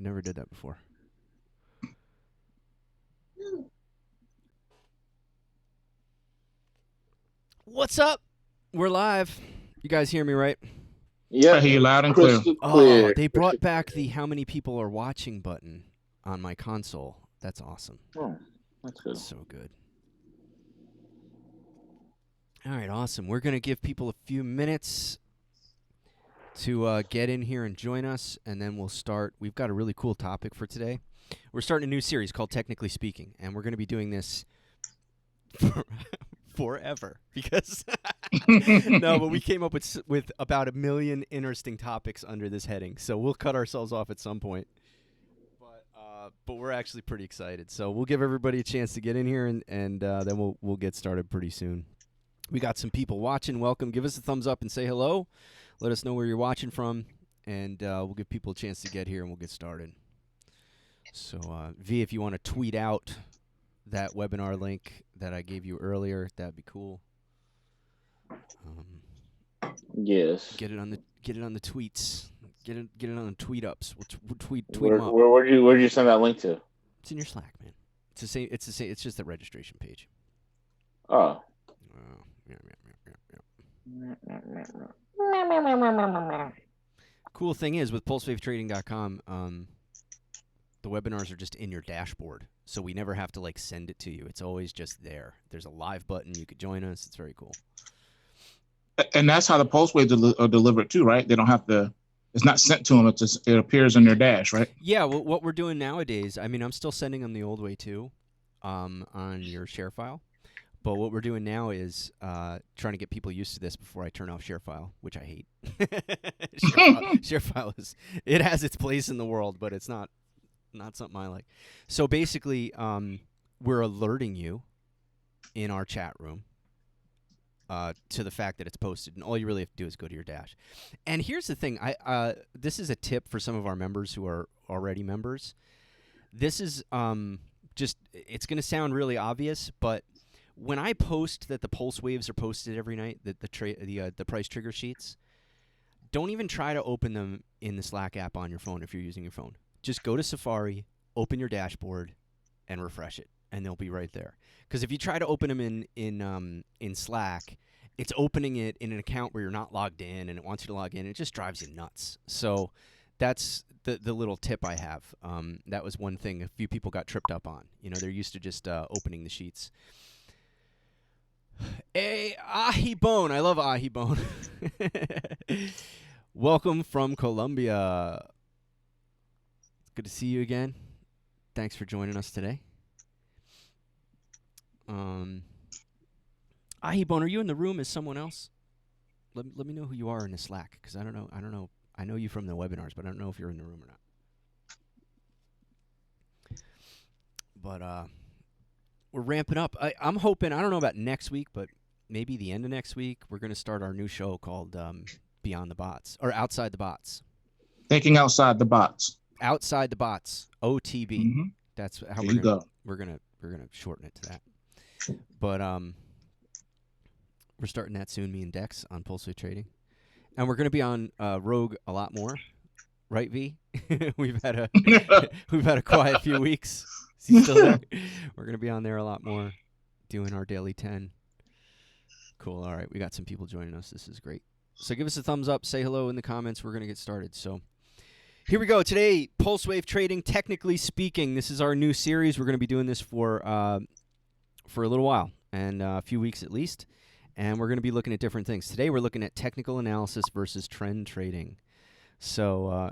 never did that before. What's up? We're live. You guys hear me right? Yeah, I hear you loud and clear. crystal Oh, clear. they brought back the how many people are watching button on my console. That's awesome. Oh, that's good. So good. All right, awesome. We're going to give people a few minutes to get in here and join us, and then we'll start. We've got a really cool topic for today. We're starting a new series called Technically Speaking, and we're going to be doing this forever because no, but we came up with about 1 million interesting topics under this heading, so we'll cut ourselves off at some point. But we're actually pretty excited, so we'll give everybody a chance to get in here, and then we'll get started pretty soon. We got some people watching. Welcome. Give us a thumbs up and say hello. Let us know where you're watching from, and we'll give people a chance to get here, and we'll get started. So, V, if you want to tweet out that webinar link that I gave you earlier, that'd be cool. Yes. Get it on the tweets. Get it on the tweet ups. We'll tweet Where, them up. where'd you send that link to? It's in your Slack, man. It's the same. It's the same. It's just the registration page. Oh. Cool thing is with PulseWaveTrading.com, the webinars are just in your dashboard, so we never have to like send it to you. It's always just there. There's a live button. You could join us. It's very cool. And that's how the PulseWave are delivered too, right? They don't have to. It's not sent to them. It appears in their dash, right? Yeah. Well, what we're doing nowadays, I mean, I'm still sending them the old way too, on your share file. But what we're doing now is trying to get people used to this before I turn off ShareFile, which I hate. ShareFile it has its place in the world, but it's not something I like. So basically, we're alerting you in our chat room to the fact that it's posted, and all you really have to do is go to your dash. And here's the thing: this is a tip for some of our members who are already members. This is just it's going to sound really obvious, but when I post that the pulse waves are posted every night, the price trigger sheets, don't even try to open them in the Slack app on your phone if you're using your phone. Just go to Safari, open your dashboard, and refresh it, and they'll be right there. Because if you try to open them in Slack, it's opening it in an account where you're not logged in, and it wants you to log in. It just drives you nuts. So that's the little tip I have. That was one thing a few people got tripped up on. You know, they're used to just opening the sheets. Hey, Ahibone. I love Ahibone. Welcome from Colombia. Good to see you again. Thanks for joining us today. Ahibone, are you in the room as someone else? Let me know who you are in the Slack, because I don't know. I know you from the webinars, but I don't know if you're in the room or not. But we're ramping up. I'm hoping, I don't know about next week, but maybe the end of next week, we're going to start our new show called Beyond the Bots, or Outside the Bots. Thinking outside the box. Outside the Bots, OTB. Mm-hmm. That's how we're gonna shorten it to that. But we're starting that soon, me and Dex on PulseWave Trading, and we're gonna be on Rogue a lot more, right, V? we've had a quiet few weeks. Is he still there? We're gonna be on there a lot more, doing our daily 10. Cool. All right, we got some people joining us. This is great. So give us a thumbs up, say hello in the comments. We're gonna get started. So here we go. Today, PulseWave Trading, Technically Speaking. This is our new series. We're gonna be doing this for a little while, and a few weeks at least. And we're gonna be looking at different things. Today, we're looking at technical analysis versus trend trading. So,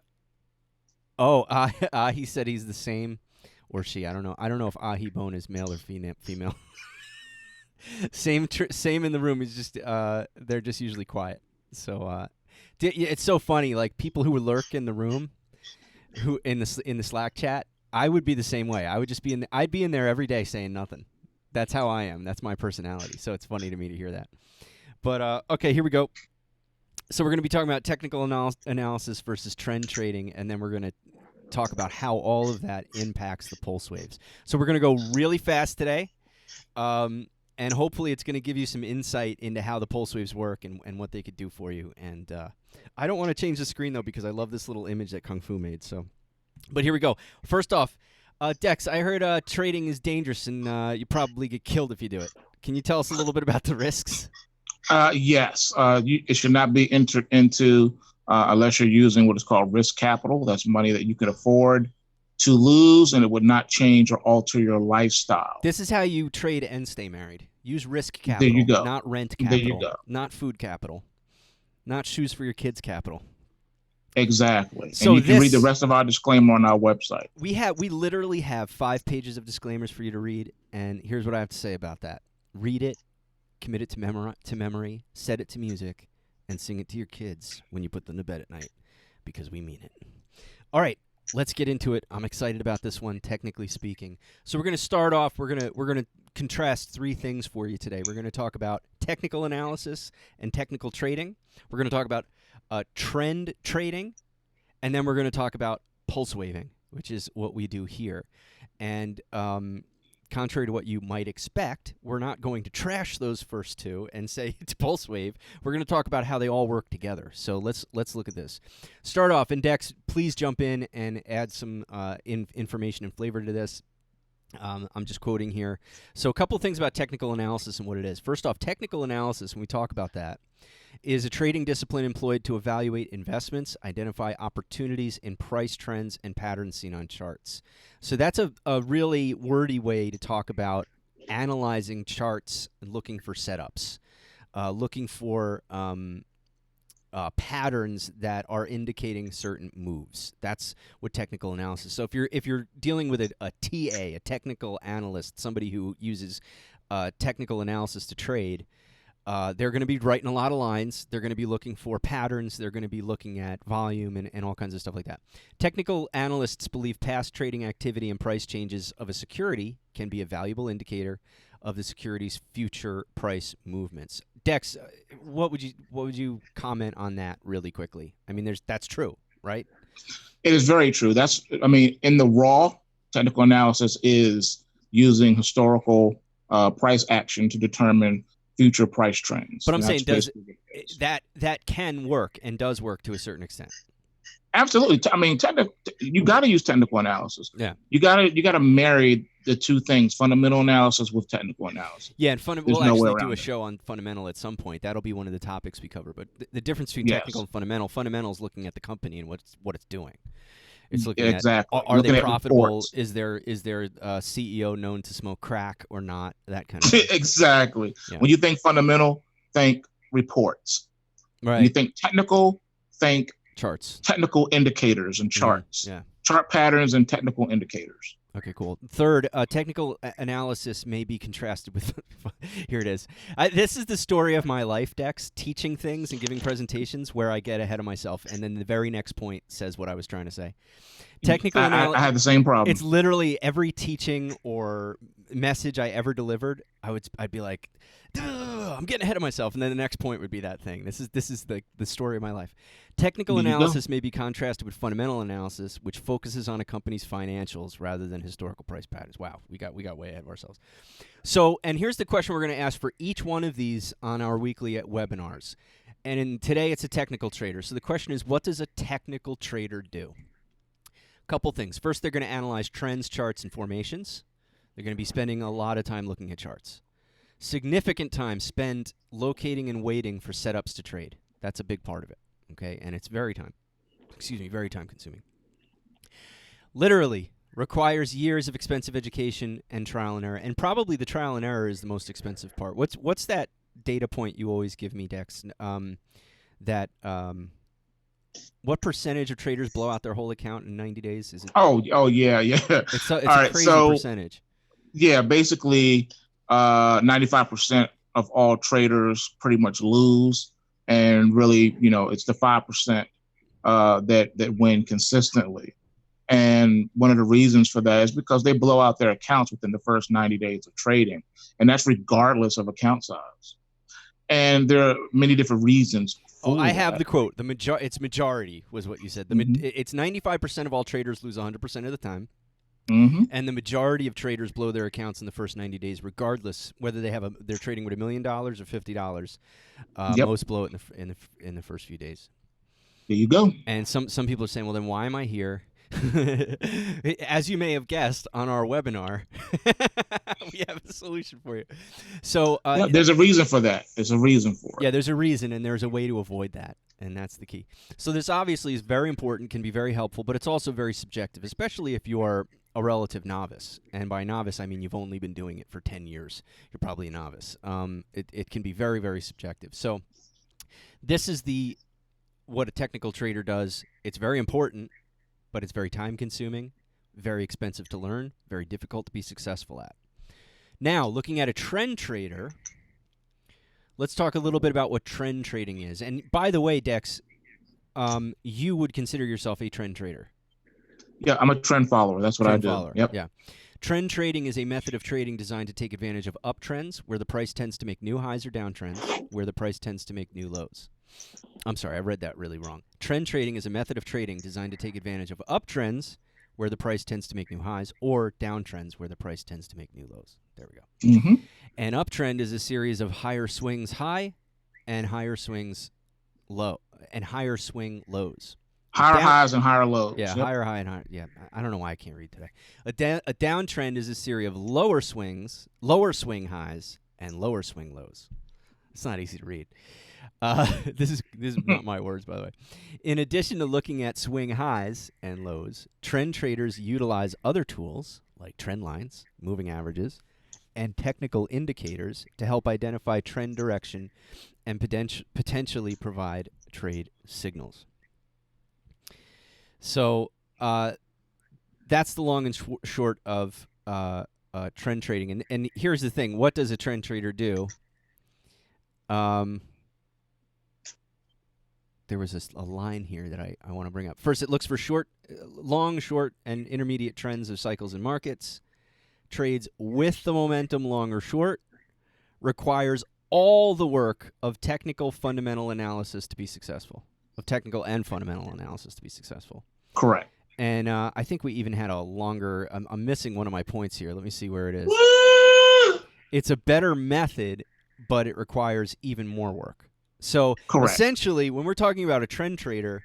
he said he's the same. Or she, I don't know. I don't know if Ahibone is male or female. Same in the room. It's just they're just usually quiet. So it's so funny. Like people who would lurk in the room, who in the Slack chat, I would be the same way. I would just be I'd be in there every day saying nothing. That's how I am. That's my personality. So it's funny to me to hear that. But okay, here we go. So we're going to be talking about technical analysis versus trend trading, and then we're going to talk about how all of that impacts the pulse waves. So we're going to go really fast today, and hopefully it's going to give you some insight into how the pulse waves work and what they could do for you. And I don't want to change the screen, though, because I love this little image that Kung Fu made. So But here we go. First off, Dex, I heard trading is dangerous and you probably get killed if you do it. Can you tell us a little bit about the risks? Yes. It should not be entered into unless you're using what is called risk capital. That's money that you can afford to lose, and it would not change or alter your lifestyle. This is how you trade and stay married. Use risk capital, There you go. not rent There capital, you go. not food capital, not shoes for your kids capital. Exactly. So and you can read the rest of our disclaimer on our website. We literally have 5 pages of disclaimers for you to read, and here's what I have to say about that. Read it, commit it to memory, set it to music, and sing it to your kids when you put them to bed at night, because we mean it. All right, let's get into it. I'm excited about this one, technically speaking. So we're going to start off. We're going to contrast 3 things for you today. We're going to talk about technical analysis and technical trading. We're going to talk about trend trading, and then we're going to talk about pulse waving, which is what we do here. And contrary to what you might expect, we're not going to trash those first 2 and say it's pulse wave. We're going to talk about how they all work together. So let's look at this. Start off, and Dex, please jump in and add some information and flavor to this. I'm just quoting here. So a couple of things about technical analysis and what it is. First off, technical analysis, when we talk about that, is a trading discipline employed to evaluate investments, identify opportunities in price trends and patterns seen on charts. So that's a really wordy way to talk about analyzing charts and looking for setups, looking for patterns that are indicating certain moves. That's what technical analysis. So if you're dealing with a TA, a technical analyst, somebody who uses technical analysis to trade, they're going to be writing a lot of lines. They're going to be looking for patterns. They're going to be looking at volume and all kinds of stuff like that. Technical analysts believe past trading activity and price changes of a security can be a valuable indicator of the security's future price movements. Dex, what would you comment on that really quickly? I mean, that's true, right? It is very true. In the raw, technical analysis is using historical price action to determine future price trends. But I'm saying that can work and does work to a certain extent. Absolutely. You got to use technical analysis. Yeah. You got to marry the 2 things, fundamental analysis with technical analysis. Yeah, and we'll actually do a show on fundamental at some point. That'll be one of the topics we cover. But the difference between technical and fundamental is looking at the company and what it's doing. It's looking at are they profitable? Is their CEO known to smoke crack or not? That kind of thing. Exactly. Yeah. When you think fundamental, think reports. Right. When you think technical, think charts, technical indicators and charts. Yeah. Chart patterns and technical indicators. Okay, cool. Third, technical analysis may be contrasted with. Here it is. This is the story of my life, Dex. Teaching things and giving presentations where I get ahead of myself, and then the very next point says what I was trying to say. Technical analysis. I had the same problem. It's literally every teaching or message I ever delivered. I'd be like, I'm getting ahead of myself, and then the next point would be that thing. This is the story of my life. Technical analysis may be contrasted with fundamental analysis, which focuses on a company's financials rather than historical price patterns. Wow, we got way ahead of ourselves. So, and here's the question we're going to ask for each one of these on our weekly webinars. And today it's a technical trader. So the question is, what does a technical trader do? Couple things. First, they're going to analyze trends, charts, and formations. They're going to be spending a lot of time looking at charts. Significant time spent locating and waiting for setups to trade. That's a big part of it. Okay, and it's very time consuming. Literally requires years of expensive education and trial and error, and probably the trial and error is the most expensive part. What's that data point you always give me, Dex? What percentage of traders blow out their whole account in 90 days? Is it? Oh yeah. It's a crazy percentage. Yeah, basically 95% of all traders pretty much lose. And really, it's the 5% that win consistently. And one of the reasons for that is because they blow out their accounts within the first 90 days of trading. And that's regardless of account size. And there are many different reasons. I have the quote. It's majority was what you said. It's 95% of all traders lose 100% of the time. Mm-hmm. And the majority of traders blow their accounts in the first 90 days, regardless whether they're trading with $1 million or $50. Most blow it in the first few days. There you go. And some people are saying, well, then why am I here? As you may have guessed on our webinar, we have a solution for you. So Yeah, there's a reason for that. There's a reason for it. yeah, there's a reason, and there's a way to avoid that, and that's the key. So this obviously is very important, can be very helpful, but it's also very subjective, especially if you are a relative novice. And by novice, I mean you've only been doing it for 10 years. You're probably a novice. It can be very, very subjective. So this is what a technical trader does. It's very important, but it's very time-consuming, very expensive to learn, very difficult to be successful at. Now, looking at a trend trader, let's talk a little bit about what trend trading is. And by the way, Dex, you would consider yourself a trend trader. Yeah, I'm a trend follower. That's what Trend I do. follower. Yep. Yeah. Trend trading is a method of trading designed to take advantage of uptrends, where the price tends to make new highs, or downtrends, where the price tends to make new lows. I'm sorry, I read that really wrong. Trend trading is a method of trading designed to take advantage of uptrends, where the price tends to make new highs, or downtrends, where the price tends to make new lows. There we go. Mm-hmm. An uptrend is a series of higher swings high and higher swings low, and higher swing lows. Higher highs and higher lows. Yeah, Yep. higher high and higher. Yeah, I don't know why I can't read today. A downtrend is a series of lower swing highs, and lower swing lows. It's not easy to read. This is not my words, by the way. In addition to looking at swing highs and lows, trend traders utilize other tools like trend lines, moving averages, and technical indicators to help identify trend direction and potentially provide trade signals. So that's the long and short of trend trading. And here's the thing. What does a trend trader do? There was a line here that I want to bring up. First, it looks for long, short, and intermediate trends of cycles and markets. Trades with the momentum long or short. Requires all the work of technical fundamental analysis to be successful. Of technical and fundamental analysis to be successful. Correct. And I think we even had a longer... I'm missing one of my points here. Let me see where it is. It's a better method, but it requires even more work. So Correct. Essentially, when we're talking about a trend trader,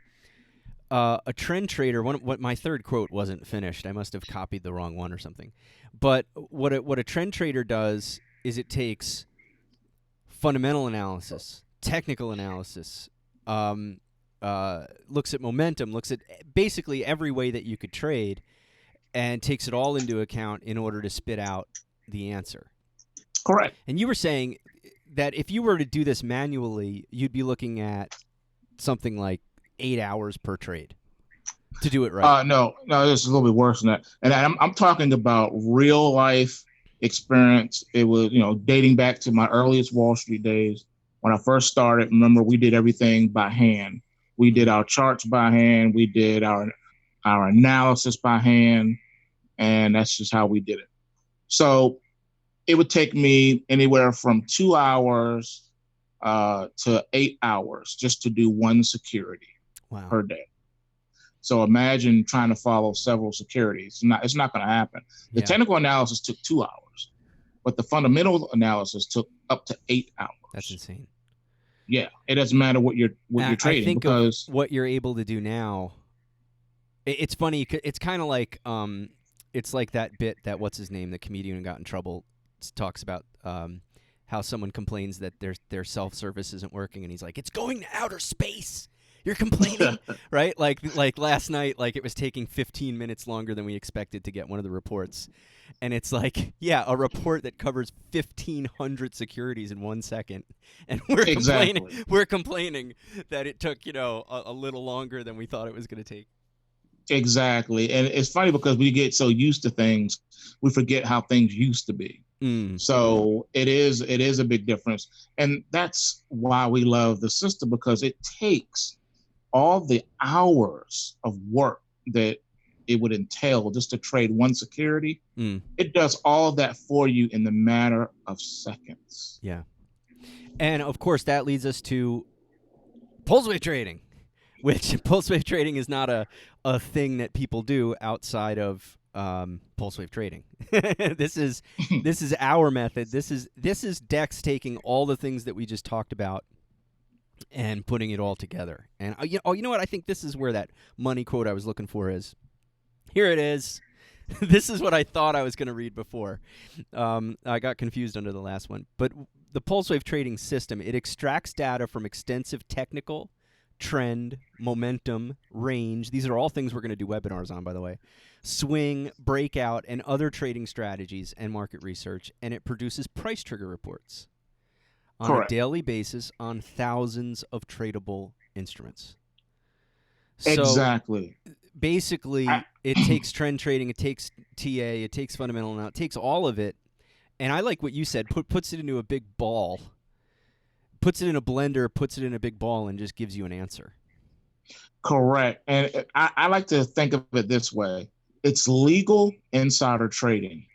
what my third quote wasn't finished. I must have copied the wrong one or something. But what a trend trader does is it takes fundamental analysis, technical analysis, looks at momentum, looks at basically every way that you could trade, and takes it all into account in order to spit out the answer. Correct. And you were saying that if you were to do this manually, you'd be looking at something like 8 hours per trade to do it right. No, this is a little bit worse than that. And I'm talking about real life experience. It was, dating back to my earliest Wall Street days. When I first started, remember, we did everything by hand. We did our charts by hand. We did our analysis by hand. And that's just how we did it. So it would take me anywhere from 2 hours to 8 hours just to do one security per day. So imagine trying to follow several securities. It's not going to happen. The technical analysis took 2 hours, but the fundamental analysis took up to 8 hours. That's insane. Yeah, it doesn't matter what you're trading, I think because of what you're able to do now. It's funny. It's kind of like it's like that bit that what's his name, the comedian who got in trouble, talks about how someone complains that their self-service isn't working, and he's like, "It's going to outer space. You're complaining," right? Like last night, like it was taking 15 minutes longer than we expected to get one of the reports. And it's like, yeah, a report that covers 1,500 securities in 1 second, and we're complaining that it took a little longer than we thought it was going to take. Exactly, and it's funny because we get so used to things, we forget how things used to be. So it is a big difference, and that's why we love the system, because it takes all the hours of work that it would entail just to trade one security. It does all of that for you in the matter of seconds. Yeah. And of course that leads us to PulseWave trading, which PulseWave trading is not a thing that people do outside of PulseWave trading. This is our method. This is Dex taking all the things that we just talked about and putting it all together. And you know what? I think this is where that money quote I was looking for is. Here it is. This is what I thought I was going to read before. I got confused under the last one. But the PulseWave trading system, it extracts data from extensive technical, trend, momentum, range. These are all things we're going to do webinars on, by the way. Swing, breakout, and other trading strategies and market research. And it produces price trigger reports on Correct. a daily basis on thousands of tradable instruments. So Exactly. basically, it takes trend trading, it takes TA, it takes fundamental, now it takes all of it. And I like what you said, puts it into a big ball, puts it in a blender, puts it in a big ball, and just gives you an answer. Correct. And I like to think of it this way. It's legal insider trading.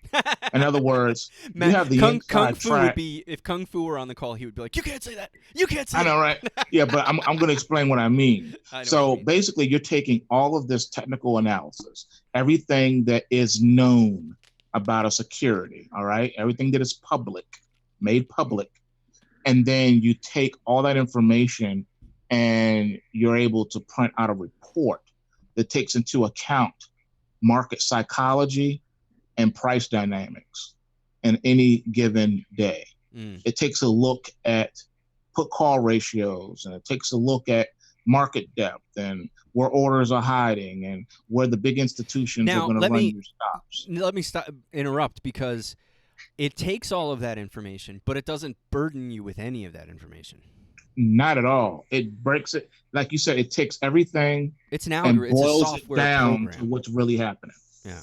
In other words, Matt, you have the Kung inside Fu track. would be, if Kung Fu were on the call, he would be like, you can't say that. You can't say I know, right? Yeah, but I'm going to explain what I mean. I know what So you mean. basically, you're taking all of this technical analysis, everything that is known about a security, all right? Everything that is public, made public. And then you take all that information and you're able to print out a report that takes into account market psychology and price dynamics in any given day. It takes a look at put call ratios, and it takes a look at market depth and where orders are hiding and where the big institutions Now, are going to run your stops. Let me interrupt, because it takes all of that information, but it doesn't burden you with any of that information. Not at all. It breaks it, like you said, it takes everything It's an and algorithm. It's a boils software it down program. to what's really happening. Yeah.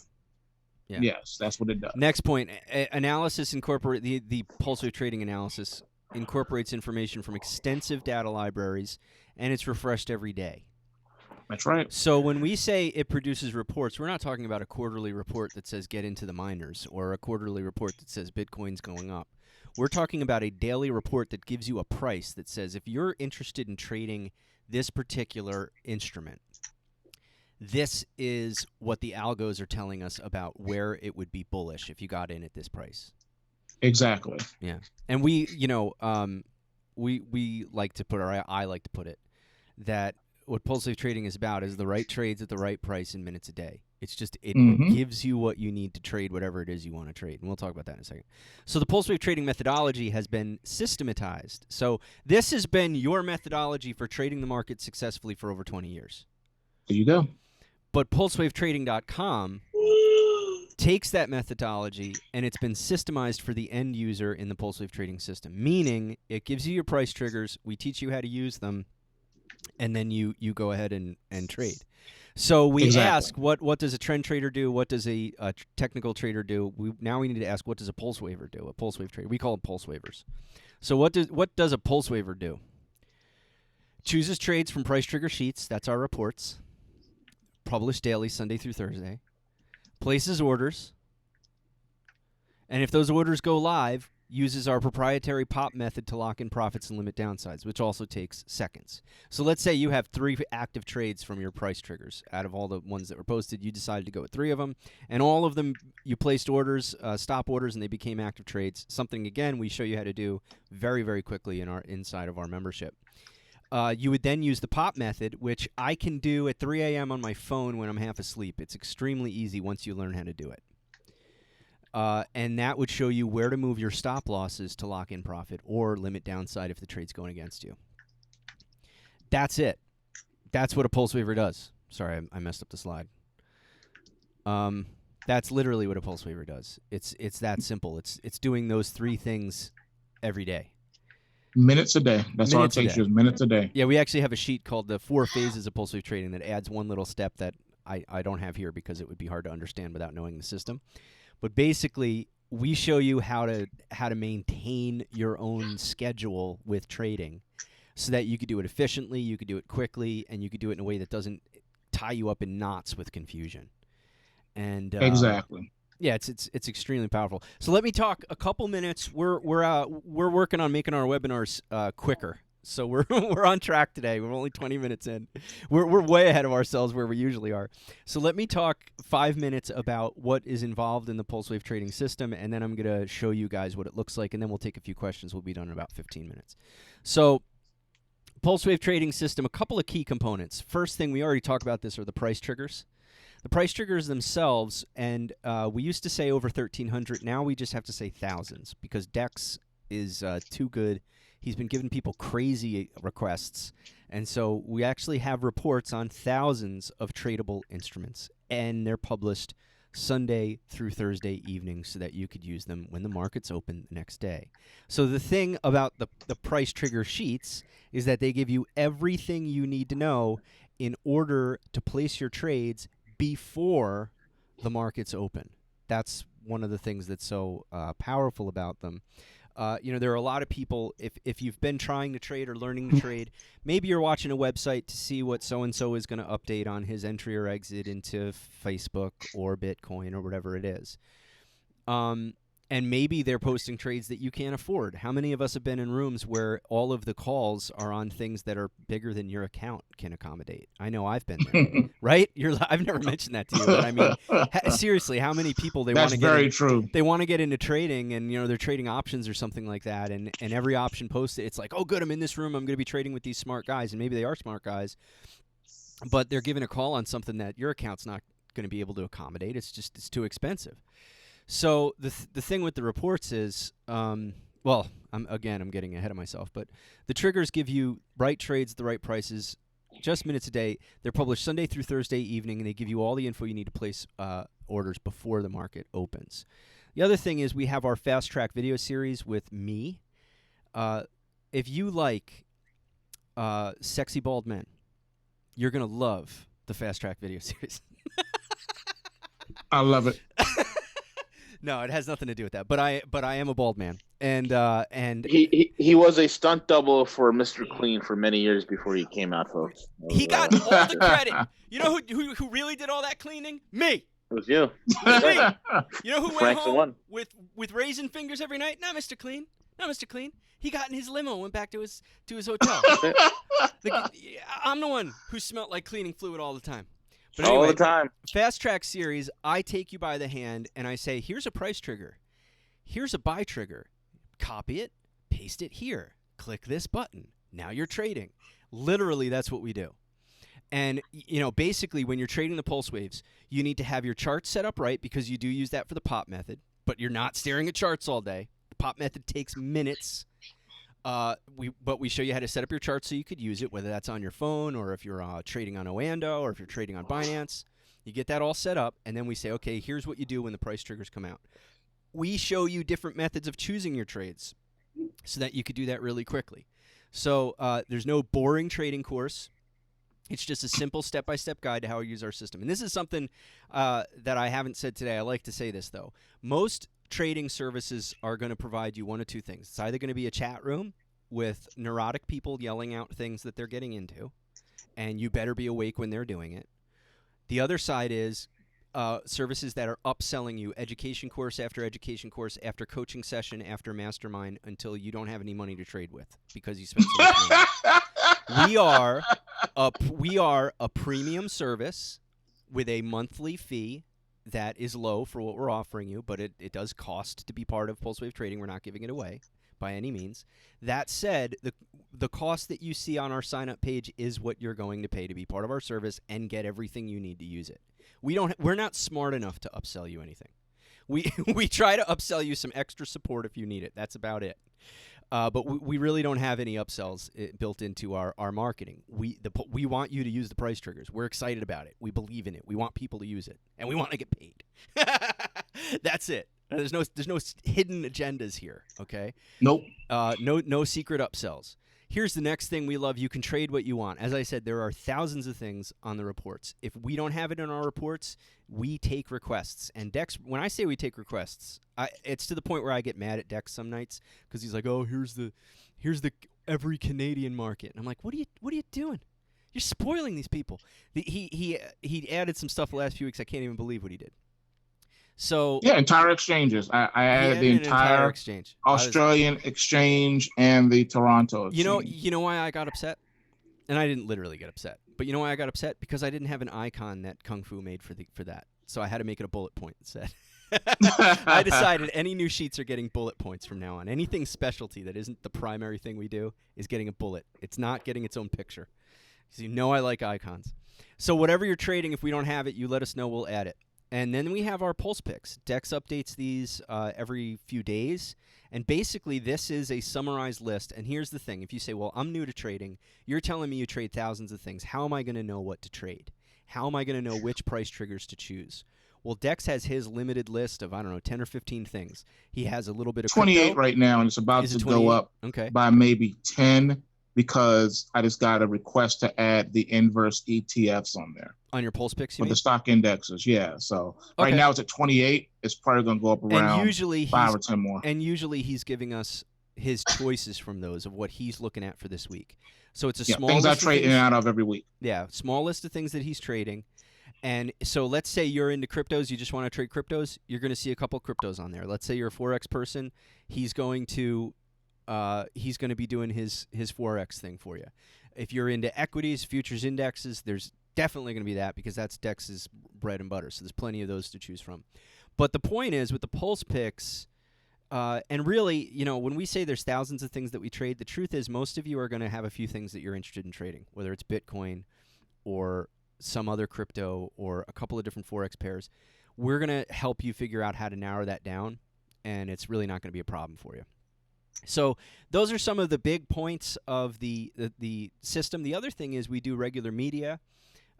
Yeah. Yes, that's what it does. Next point, analysis incorporate the PulseWave trading analysis incorporates information from extensive data libraries, and it's refreshed every day. That's right. So when we say it produces reports, we're not talking about a quarterly report that says get into the miners or a quarterly report that says Bitcoin's going up. We're talking about a daily report that gives you a price that says if you're interested in trading this particular instrument, this is what the algos are telling us about where it would be bullish if you got in at this price. Exactly. Yeah. And we, we like to put, or I like to put it, that what PulseWave trading is about is the right trades at the right price in minutes a day. It's just, it gives you what you need to trade whatever it is you want to trade. And we'll talk about that in a second. So the PulseWave trading methodology has been systematized. So this has been your methodology for trading the market successfully for over 20 years. There you go. But PulseWaveTrading.com takes that methodology and it's been systemized for the end user in the PulseWave trading system, meaning it gives you your price triggers, we teach you how to use them, and then you go ahead and trade. So we ask, what does a trend trader do? What does a technical trader do? Now we need to ask, what does a pulse waver do? A pulse wave trader. We call them pulse wavers. So what does a pulse waver do? Chooses trades from price trigger sheets. That's our reports. Published daily, Sunday through Thursday. Places orders. And if those orders go live, uses our proprietary pop method to lock in profits and limit downsides, which also takes seconds. So let's say you have 3 active trades from your price triggers. Out of all the ones that were posted, you decided to go with 3 of them, and all of them you placed orders, stop orders, and they became active trades. Something, again, we show you how to do very, very quickly inside of our membership. You would then use the pop method, which I can do at 3 a.m. on my phone when I'm half asleep. It's extremely easy once you learn how to do it. And that would show you where to move your stop losses to lock in profit or limit downside if the trade's going against you. That's it. That's what a pulse waver does. Sorry, I messed up the slide. That's literally what a pulse waver does. It's that simple. It's doing those 3 things every day. Minutes a day. That's all it takes you is minutes a day. Yeah, we actually have a sheet called the 4 phases of PulseWave trading that adds one little step that I don't have here because it would be hard to understand without knowing the system. But basically, we show you how to maintain your own schedule with trading so that you could do it efficiently, you could do it quickly, and you could do it in a way that doesn't tie you up in knots with confusion. And exactly. Yeah, it's extremely powerful. So let me talk a couple minutes. We're working on making our webinars quicker. So we're on track today. We're only 20 minutes in. We're way ahead of ourselves where we usually are. So let me talk 5 minutes about what is involved in the PulseWave trading system, and then I'm going to show you guys what it looks like, and then we'll take a few questions. We'll be done in about 15 minutes. So PulseWave trading system, a couple of key components. First thing, we already talked about this, are the price triggers. The price triggers themselves, and we used to say over 1,300. Now we just have to say thousands because Dex is too good. He's been giving people crazy requests, and so we actually have reports on thousands of tradable instruments, and they're published Sunday through Thursday evening so that you could use them when the market's open the next day. So the thing about the price trigger sheets is that they give you everything you need to know in order to place your trades before the market's open. That's one of the things that's so powerful about them. There are a lot of people, if you've been trying to trade or learning to trade, maybe you're watching a website to see what so-and-so is going to update on his entry or exit into Facebook or Bitcoin or whatever it is. And maybe they're posting trades that you can't afford. How many of us have been in rooms where all of the calls are on things that are bigger than your account can accommodate? I know I've been there, right? I've never mentioned that to you, but I mean, seriously, how many people they want to get? That's very true. They want to get into trading, and they're trading options or something like that, and every option posted, it's like, oh, good, I'm in this room, I'm going to be trading with these smart guys, and maybe they are smart guys, but they're giving a call on something that your account's not going to be able to accommodate. It's too expensive. So the thing with the reports is, I'm getting ahead of myself, but the triggers give you right trades at the right prices, just minutes a day. They're published Sunday through Thursday evening, and they give you all the info you need to place orders before the market opens. The other thing is we have our Fast Track video series with me. If you like sexy bald men, you're going to love the Fast Track video series. I love it. No, it has nothing to do with that. But I am a bald man, and he was a stunt double for Mr. Clean for many years before he came out, folks. He got all the credit. You know who really did all that cleaning? Me. It was you. Me. You know who went Frank's the home one. with raisin fingers every night? Not Mr. Clean. Not Mr. Clean. He got in his limo and went back to his hotel. I'm the one who smelled like cleaning fluid all the time. But anyway, all the time. Fast Track series, I take you by the hand and I say, here's a price trigger. Here's a buy trigger. Copy it, paste it here. Click this button. Now you're trading. Literally, that's what we do. And, basically, when you're trading the pulse waves, you need to have your charts set up right because you do use that for the pop method, but you're not staring at charts all day. The pop method takes minutes. We show you how to set up your chart so you could use it, whether that's on your phone or if you're trading on Oando or if you're trading on Binance. You get that all set up, and then we say, okay, here's what you do when the price triggers come out. We show you different methods of choosing your trades so that you could do that really quickly. So there's no boring trading course. It's just a simple step-by-step guide to how we use our system. And this is something that I haven't said today. I like to say this, though. Most trading services are going to provide you one of two things. It's either going to be a chat room with neurotic people yelling out things that they're getting into, and you better be awake when they're doing it. The other side is services that are upselling you education course after coaching session after mastermind until you don't have any money to trade with because you spent so much money. We are a premium service with a monthly fee that is low for what we're offering you, but it does cost to be part of PulseWave Trading. We're not giving it away by any means. That said, the cost that you see on our sign-up page is what you're going to pay to be part of our service and get everything you need to use it. We're not smart enough to upsell you anything. We try to upsell you some extra support if you need it. That's about it. But we really don't have any upsells built into our marketing. We want you to use the price triggers. We're excited about it. We believe in it. We want people to use it, and we want to get paid. That's it. There's no hidden agendas here. Okay. Nope. No secret upsells. Here's the next thing we love. You can trade what you want. As I said, there are thousands of things on the reports. If we don't have it in our reports, we take requests. And Dex, when I say we take requests, it's to the point where I get mad at Dex some nights because he's like, "Oh, here's the every Canadian market," and I'm like, "What are you doing? You're spoiling these people." He added some stuff the last few weeks. I can't even believe what he did. So yeah, entire exchanges. I added the entire exchange, Australian exchange and the Toronto exchange. You know why I got upset? And I didn't literally get upset, but you know why I got upset? Because I didn't have an icon that Kung Fu made for that. So I had to make it a bullet point instead. I decided any new sheets are getting bullet points from now on. Anything specialty that isn't the primary thing we do is getting a bullet. It's not getting its own picture. because you know I like icons. So whatever you're trading, if we don't have it, you let us know. We'll add it. And then we have our pulse picks. Dex updates these every few days. And basically, this is a summarized list. And here's the thing. If you say, well, I'm new to trading, you're telling me you trade thousands of things. How am I going to know what to trade? How am I going to know which price triggers to choose? Well, Dex has his limited list of, 10 or 15 things. He has a little bit of 28 crypto. right now, and it's about Is to it go 28? up Okay. by maybe 10 because I just got a request to add the inverse ETFs on there. On your pulse picks, you For mean? the stock indexes, yeah. So right now it's at 28. It's probably going to go up around usually 5 or 10 more. And usually he's giving us his choices from those of what he's looking at for this week. So it's a small things list I trade of in and out of every week. Yeah, small list of things that he's trading. And so let's say you're into cryptos, you just want to trade cryptos, you're going to see a couple cryptos on there. Let's say you're a Forex person, he's going to be doing his Forex thing for you. If you're into equities, futures indexes, there's definitely going to be that because that's Dex's bread and butter. So there's plenty of those to choose from. But the point is with the pulse picks, and really, when we say there's thousands of things that we trade, the truth is most of you are going to have a few things that you're interested in trading, whether it's Bitcoin or some other crypto or a couple of different Forex pairs. We're going to help you figure out how to narrow that down, and it's really not going to be a problem for you. So those are some of the big points of the system. The other thing is we do regular media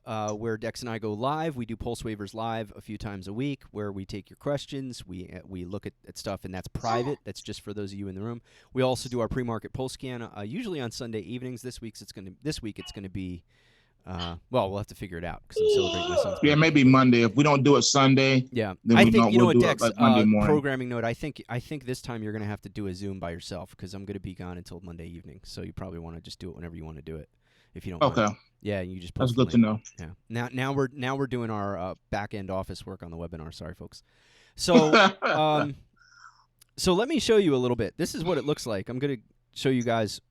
where Dex and I go live. We do Pulse Waivers live a few times a week where we take your questions. We look at stuff, and that's private. That's just for those of you in the room. We also do our pre-market pulse scan usually on Sunday evenings. This week it's going to be we'll have to figure it out because I'm celebrating my son's birthday. Yeah, maybe Monday. If we don't do it Sunday, then I think we'll do Dex, it like Monday morning. Programming note. I think this time you're going to have to do a Zoom by yourself because I'm going to be gone until Monday evening. So you probably want to just do it whenever you want to do it, if you don't mind. Okay. Yeah, you just. That's good to know. Yeah. Now we're doing our back end office work on the webinar. Sorry, folks. So so let me show you a little bit. This is what it looks like. I'm going to show you guys.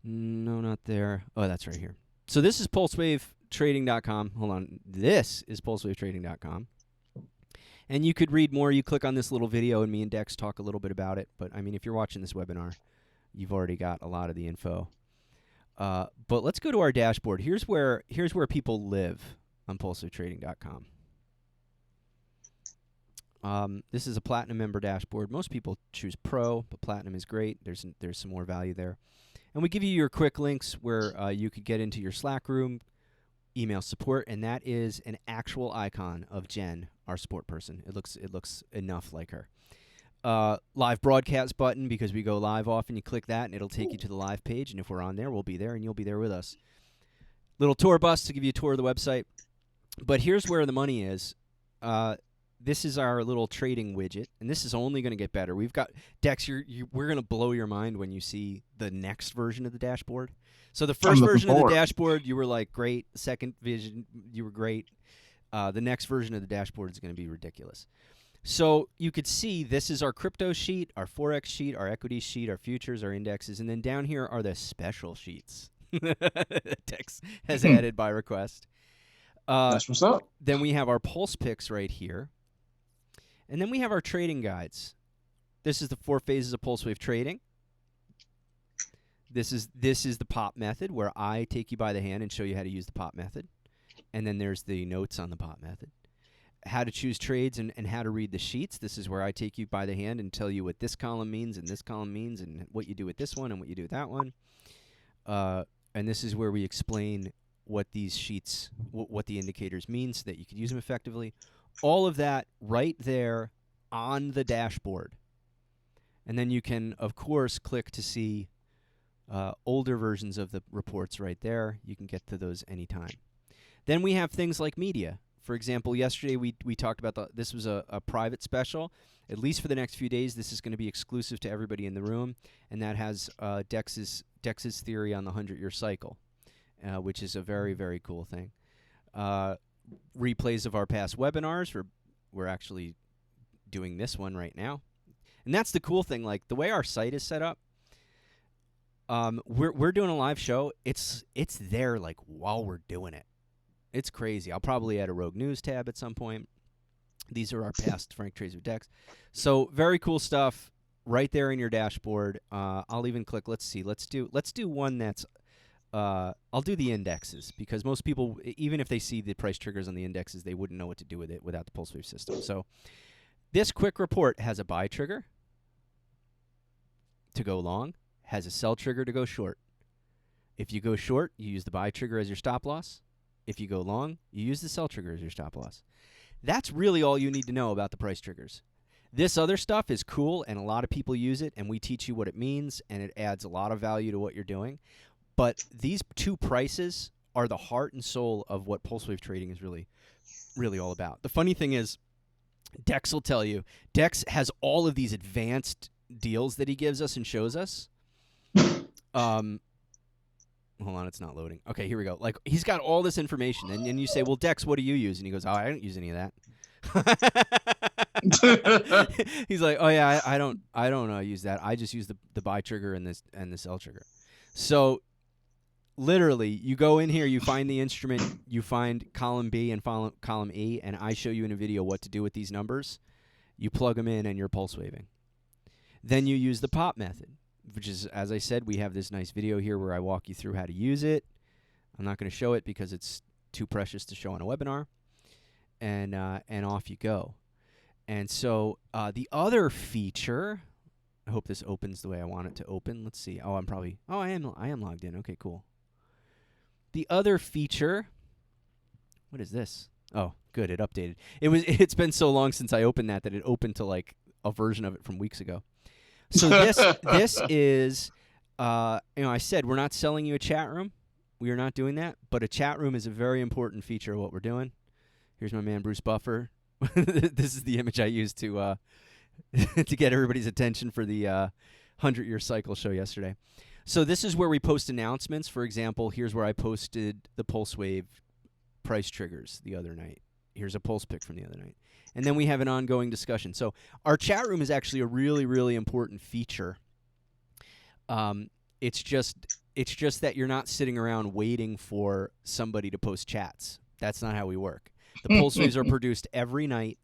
No, not there. Oh, that's right here. So this is PulseWaveTrading.com. Hold on. This is PulseWaveTrading.com. And you could read more. You click on this little video, and me and Dex talk a little bit about it. But, if you're watching this webinar, you've already got a lot of the info. But let's go to our dashboard. Here's where people live on PulseWaveTrading.com. This is a Platinum member dashboard. Most people choose Pro, but Platinum is great. There's some more value there. And we give you your quick links where you could get into your Slack room, email support, and that is an actual icon of Jen, our support person. It looks enough like her. Live broadcast button because we go live often. You click that, and it'll take you to the live page. And if we're on there, we'll be there, and you'll be there with us. Little tour bus to give you a tour of the website. But here's where the money is. This is our little trading widget, and this is only going to get better. We've got Dex. We're going to blow your mind when you see the next version of the dashboard. So the first version of the dashboard, you were like great. Second vision, you were great. The next version of the dashboard is going to be ridiculous. So you could see this is our crypto sheet, our Forex sheet, our equity sheet, our futures, our indexes, and then down here are the special sheets. Dex has added by request. That's what's up. Then we have our pulse picks right here. And then we have our trading guides. This is the 4 phases of PulseWave trading. This is the POP method where I take you by the hand and show you how to use the POP method. And then there's the notes on the POP method. How to choose trades and how to read the sheets. This is where I take you by the hand and tell you what this column means and this column means and what you do with this one and what you do with that one. And this is where we explain what these sheets, what the indicators mean so that you can use them effectively. All of that right there on the dashboard. And then you can, of course, click to see older versions of the reports right there. You can get to those anytime. Then we have things like media. For example, yesterday we talked about this was a private special. At least for the next few days, this is going to be exclusive to everybody in the room. And that has Dex's theory on the 100-year cycle, which is a very, very cool thing. Replays of our past webinars. We're actually doing this one right now, and that's the cool thing. Like the way our site is set up, we're doing a live show. It's there like while we're doing it. It's crazy. I'll probably add a Rogue News tab at some point. These are our past Frank Trades with Dex. So very cool stuff right there in your dashboard. I'll even click. Let's see. Let's do one that's I'll do the indexes because most people, even if they see the price triggers on the indexes, they wouldn't know what to do with it without the PulseWave system. So this quick report has a buy trigger to go long, has a sell trigger to go short. If you go short, you use the buy trigger as your stop loss. If you go long, you use the sell trigger as your stop loss. That's really all you need to know about the price triggers. This other stuff is cool, and a lot of people use it, and we teach you what it means, and it adds a lot of value to what you're doing. But these two prices are the heart and soul of what PulseWave trading is really, really all about. The funny thing is, Dex will tell you, Dex has all of these advanced deals that he gives us and shows us. Hold on, it's not loading. Okay, here we go. Like, he's got all this information, and you say, well, Dex, what do you use? And he goes, oh, I don't use any of that. He's like, oh yeah, I don't use that. I just use the buy trigger and the sell trigger. So literally, you go in here, you find the instrument, you find column B and column E, and I show you in a video what to do with these numbers. You plug them in, and you're pulse waving. Then you use the pop method, which is, as I said, we have this nice video here where I walk you through how to use it. I'm not going to show it because it's too precious to show on a webinar. And off you go. And so the other feature, I hope this opens the way I want it to open. Let's see. Oh, I am logged in. Okay, cool. The other feature, what is this? Oh, good, it updated. It's been so long since I opened that it opened to like a version of it from weeks ago. So this is, I said we're not selling you a chat room. We are not doing that, but a chat room is a very important feature of what we're doing. Here's my man Bruce Buffer. This is the image I used to to get everybody's attention for the 100-year cycle show yesterday. So this is where we post announcements. For example, here's where I posted the PulseWave price triggers the other night. Here's a pulse pick from the other night. And then we have an ongoing discussion. So our chat room is actually a really, really important feature. It's just that you're not sitting around waiting for somebody to post chats. That's not how we work. The pulse waves are produced every night.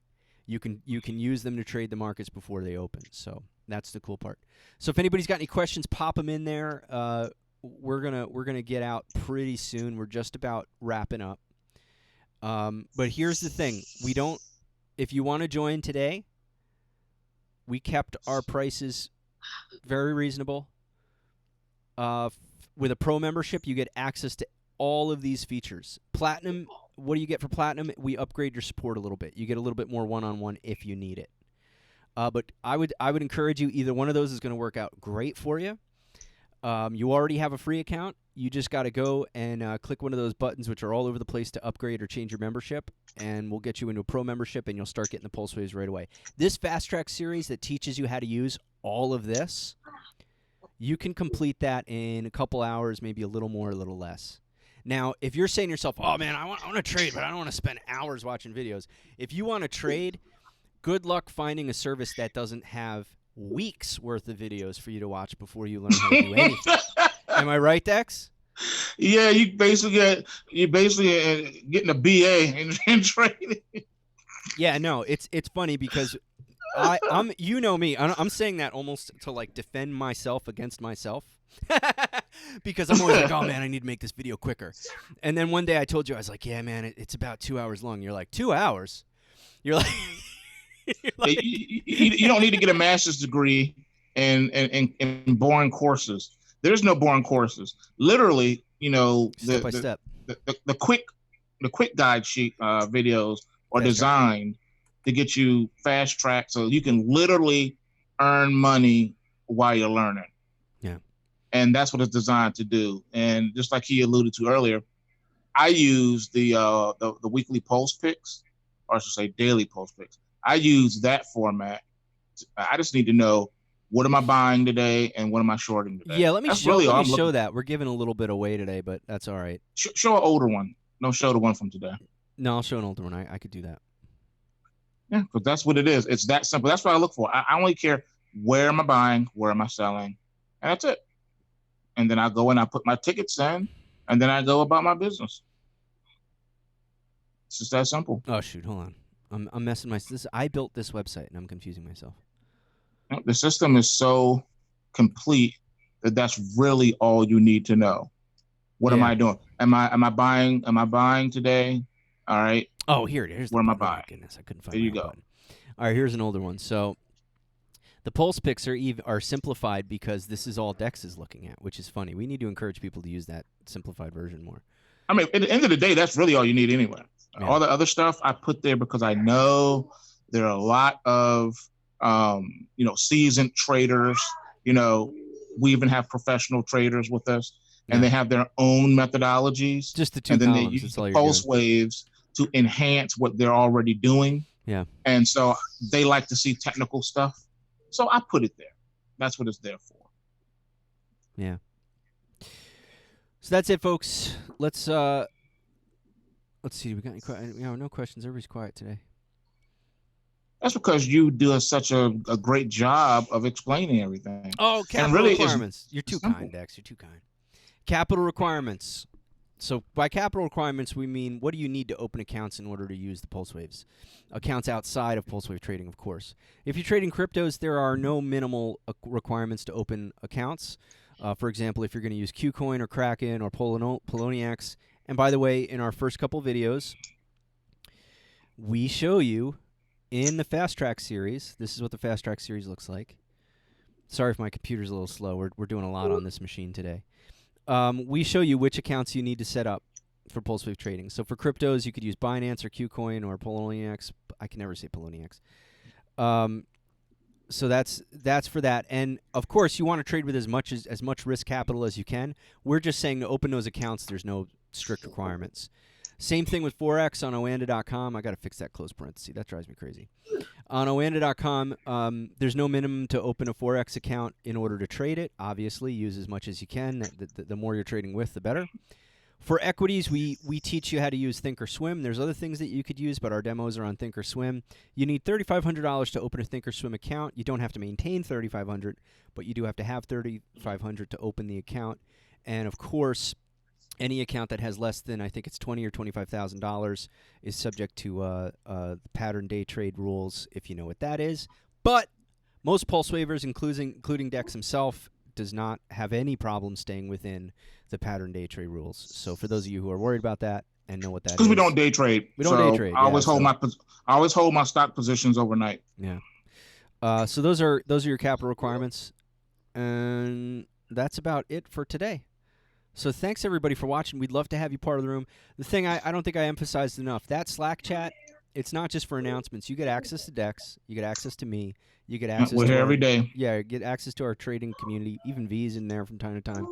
You can use them to trade the markets before they open. So that's the cool part. So if anybody's got any questions, pop them in there. We're gonna get out pretty soon. We're just about wrapping up. But here's the thing: if you want to join today, we kept our prices very reasonable. With a pro membership, you get access to all of these features. Platinum. What do you get for Platinum? We upgrade your support a little bit. You get a little bit more one-on-one if you need it. But I would encourage you, either one of those is going to work out great for you. You already have a free account. You just got to go and click one of those buttons, which are all over the place, to upgrade or change your membership, and we'll get you into a pro membership, and you'll start getting the pulse waves right away. This fast track series that teaches you how to use all of this, you can complete that in a couple hours, maybe a little more, a little less. Now, if you're saying to yourself, oh, man, I want to trade, but I don't want to spend hours watching videos. If you want to trade, good luck finding a service that doesn't have weeks worth of videos for you to watch before you learn how to do anything. Am I right, Dex? Yeah, you're basically getting a BA in trading. Yeah, no, it's funny because I'm you know me. I'm saying that almost to like defend myself against myself. Because I'm always like, oh man, I need to make this video quicker. And then one day I told you, I was like, yeah, man, it's about 2 hours long. You're like, 2 hours? You're like, you don't need to get a master's degree in boring courses. There's no boring courses. Literally, step by step. The quick guide sheet videos are designed to get you fast track, so you can literally earn money while you're learning. Yeah. And that's what it's designed to do. And just like he alluded to earlier, I use the weekly pulse picks, or I should say daily pulse picks. I use that format. I just need to know, what am I buying today and what am I shorting today? Yeah, let me show that. We're giving a little bit away today, but that's all right. Show an older one. Don't show the one from today. No, I'll show an older one. I could do that. Yeah, because that's what it is. It's that simple. That's what I look for. I only care, where am I buying, where am I selling, and that's it. And then I go and I put my tickets in, and then I go about my business. It's just that simple. Oh shoot, hold on. I'm messing I built this website and I'm confusing myself. The system is so complete that that's really all you need to know. What am I doing? Am I buying? Am I buying today? All right. Oh, here it is. Where am I Oh, my buying? goodness, I couldn't find There you my go. button. All right, here's an older one. So the pulse picks are simplified because this is all Dex is looking at, which is funny. We need to encourage people to use that simplified version more. I mean, at the end of the day, that's really all you need anyway. Yeah. All the other stuff I put there because I know there are a lot of, seasoned traders. We even have professional traders with us, and they have their own methodologies. Just the two and then columns. they use That's the all you're pulse doing. waves to enhance what they're already doing. Yeah. And so they like to see technical stuff. So I put it there. That's what it's there for. Yeah. So that's it, folks. Let's see. We got any no questions. Everybody's quiet today. That's because you do such a great job of explaining everything. Oh, capital requirements. You're too kind, Dex. You're too kind. Capital requirements. So by capital requirements, we mean what do you need to open accounts in order to use the PulseWaves? Accounts outside of PulseWave trading, of course. If you're trading cryptos, there are no minimal requirements to open accounts. For example, if you're going to use Qcoin or Kraken or Poloniex. And by the way, in our first couple videos, we show you in the Fast Track series, this is what the Fast Track series looks like. Sorry if my computer's a little slow. We're doing a lot on this machine today. We show you which accounts you need to set up for PulseWave trading. So for cryptos, you could use Binance or Qcoin or Poloniex. I can never say Poloniex. So that's for that. And of course, you want to trade with as much risk capital as you can. We're just saying to open those accounts, there's no strict requirements. Same thing with Forex on oanda.com. I got to fix that close parenthesis. That drives me crazy. On oanda.com, there's no minimum to open a Forex account in order to trade it. Obviously, use as much as you can. The more you're trading with, the better. For equities, we teach you how to use Thinkorswim. There's other things that you could use, but our demos are on Thinkorswim. You need $3,500 to open a Thinkorswim account. You don't have to maintain $3,500, but you do have to have $3,500 to open the account. And of course, any account that has less than, I think it's $20,000 or $25,000 is subject to pattern day trade rules, if you know what that is. But most pulse waivers, including Dex himself, does not have any problem staying within the pattern day trade rules. So for those of you who are worried about that and know what that is, because we don't day trade. We don't day trade. I always hold my stock positions overnight. Yeah. So those are your capital requirements, and that's about it for today. So thanks everybody for watching. We'd love to have you part of the room. The thing I don't think I emphasized enough, that Slack chat, it's not just for announcements. You get access to Dex. You get access to me. You get access. We're here every day. Yeah, get access to our trading community. Even V's in there from time to time.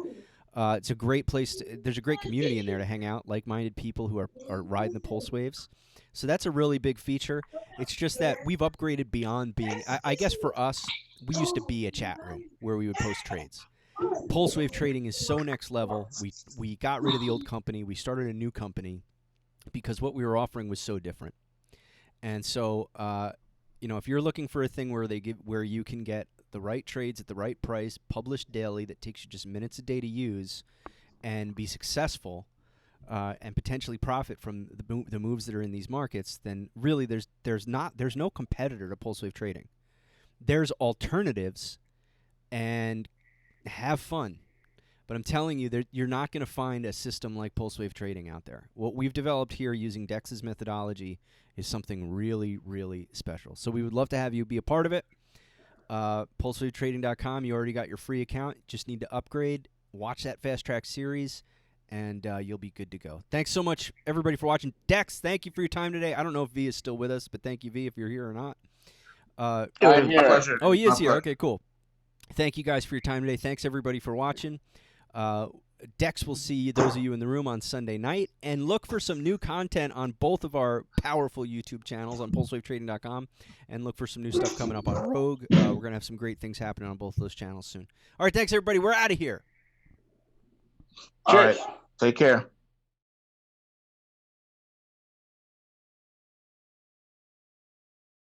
It's a great place. There's a great community in there to hang out, like-minded people who are riding the pulse waves. So that's a really big feature. It's just that we've upgraded beyond being. I guess for us, we used to be a chat room where we would post trades. PulseWave trading is so next level. We got rid of the old company. We started a new company because what we were offering was so different. And so, if you're looking for a thing where you can get the right trades at the right price, published daily, that takes you just minutes a day to use, and be successful, and potentially profit from the moves that are in these markets, then really there's no competitor to PulseWave trading. There's alternatives, and have fun. But I'm telling you, you're not going to find a system like PulseWave trading out there. What we've developed here using Dex's methodology is something really, really special. So we would love to have you be a part of it. PulseWaveTrading.com, you already got your free account. Just need to upgrade, watch that Fast Track series, and you'll be good to go. Thanks so much, everybody, for watching. Dex, thank you for your time today. I don't know if V is still with us, but thank you, V, if you're here or not. I'm here. Pleasure. Oh, he is here. Okay, cool. Thank you guys for your time today. Thanks, everybody, for watching. Dex will see those of you in the room on Sunday night. And look for some new content on both of our powerful YouTube channels on PulseWaveTrading.com. And look for some new stuff coming up on Rogue. We're going to have some great things happening on both those channels soon. All right, thanks, everybody. We're out of here. All right. Take care.